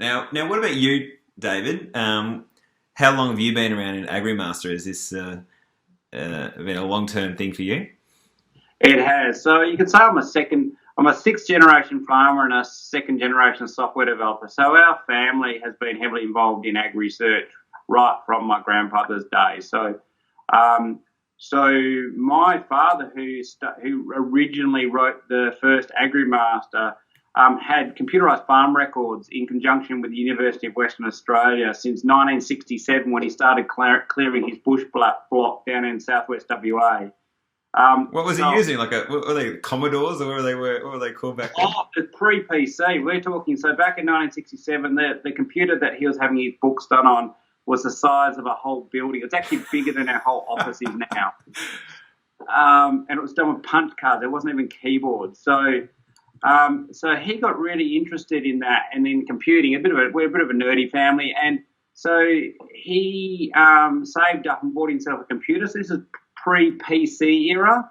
Now, what about you, David? How long have you been around in Agrimaster? Is this been a long-term thing for you? It has. So you could say I'm a sixth generation farmer and a second generation software developer. So our family has been heavily involved in ag research right from my grandfather's days. Um, so my father, who originally wrote the first Agrimaster, had computerised farm records in conjunction with the University of Western Australia since 1967 when he started clearing his bush block down in southwest WA. What was he So using? Were they Commodores, or what were they called back then? Oh, it's pre-PC. We're talking, so back in 1967, the computer that he was having his books done on was the size of a whole building. It's actually bigger than our whole office is now. And it was done with punch cards. There wasn't even keyboards. So he got really interested in that and in computing. We're a bit of a nerdy family. And so he saved up and bought himself a computer. So this is pre-PC era,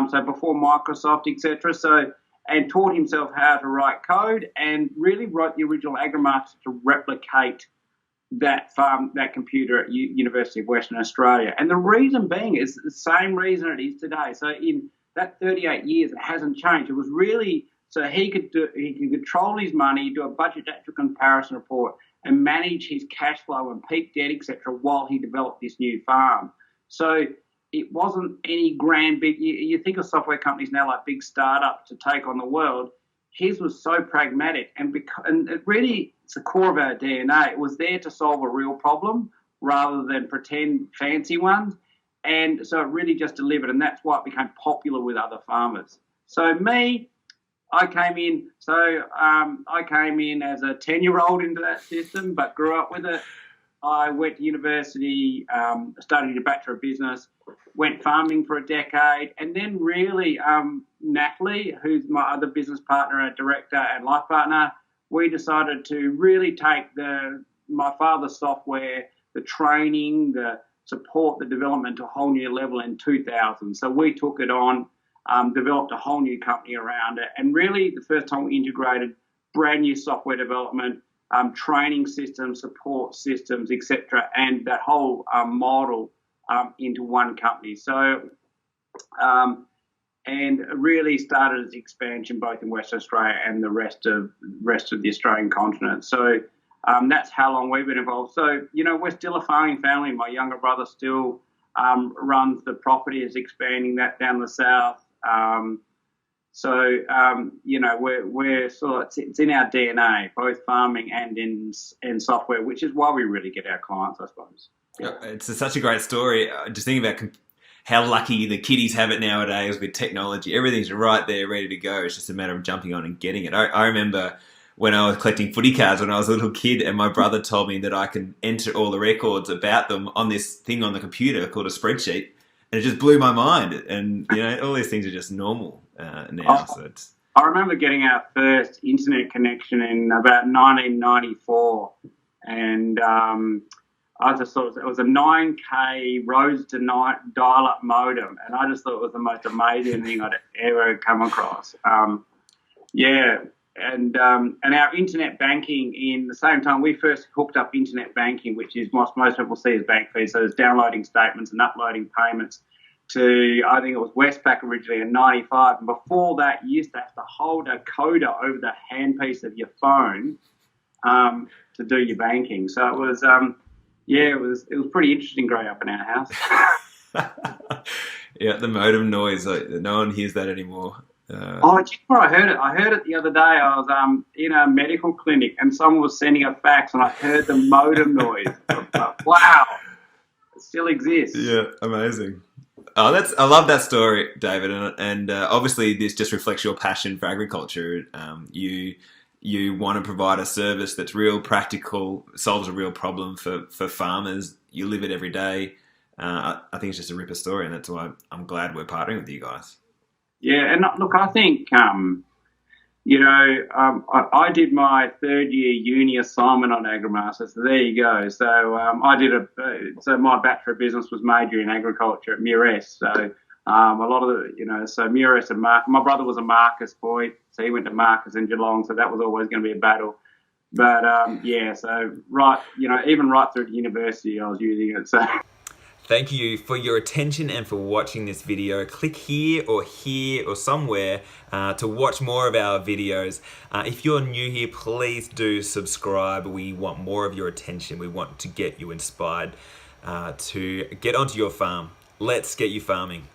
so before Microsoft, etc. And taught himself how to write code and really wrote the original Agrimaster to replicate that computer at University of Western Australia. And the reason being is the same reason it is today. So in that 38 years, it hasn't changed. It was really so he could control his money, do a budget actual comparison report, and manage his cash flow and peak debt, etc., while he developed this new farm. So it wasn't any grand big. You think of software companies now like big startups to take on the world. His was so pragmatic, and it really, it's the core of our DNA. It was there to solve a real problem rather than pretend fancy ones, and so it really just delivered, and that's why it became popular with other farmers. So me, I came in. I came in as a 10-year-old into that system, but grew up with it. I went to university, studied a Bachelor of Business, went farming for a decade, and then really Natalie, who's my other business partner and director and life partner, we decided to really take my father's software, the training, the support, the development to a whole new level in 2000. So we took it on, developed a whole new company around it, and really the first time we integrated brand new software development, training systems, support systems, etc., and that whole model into one company. And really started its expansion both in Western Australia and the rest of the Australian continent. So that's how long we've been involved. So we're still a farming family. My younger brother still runs the property, is expanding that down the south. We're sort of, it's in our DNA, both farming and in software, which is why we really get our clients, I suppose. Yeah. It's such a great story. Just thinking about how lucky the kiddies have it nowadays with technology. Everything's right there, ready to go. It's just a matter of jumping on and getting it. I remember when I was collecting footy cards when I was a little kid, and my brother told me that I can enter all the records about them on this thing on the computer called a spreadsheet, and it just blew my mind. And all these things are just normal now. So it's. I remember getting our first internet connection in about 1994, and I just thought it was a 9K rose to night dial-up modem, and I just thought it was the most amazing thing I'd ever come across. And our internet banking, in the same time we first hooked up internet banking, which is most people see as bank fees, so it's downloading statements and uploading payments to, I think it was Westpac originally in 95. And before that, you used to have to hold a coder over the handpiece of your phone to do your banking. So it was, it was pretty interesting growing up in our house. Yeah, the modem noise. No one hears that anymore. Do you know where I heard it? I heard it the other day. I was in a medical clinic and someone was sending a fax and I heard the modem noise. Wow, it still exists. Yeah, amazing. Oh, I love that story, David, and obviously this just reflects your passion for agriculture. You want to provide a service that's real, practical, solves a real problem for farmers. You live it every day. I think it's just a ripper story, and that's why I'm glad we're partnering with you guys. Yeah, and look, I think, I did my third year uni assignment on Agrimaster, so there you go. So so my Bachelor of Business was major in agriculture at MURES. So a lot of so MURES and my brother was a Marcus boy, so he went to Marcus in Geelong, so that was always going to be a battle. But yeah, so even right through to university, I was using it. So Thank you for your attention and for watching this video. Click here or somewhere to watch more of our videos. If you're new here, please do subscribe. We want more of your attention. We want to get you inspired to get onto your farm. Let's get you farming.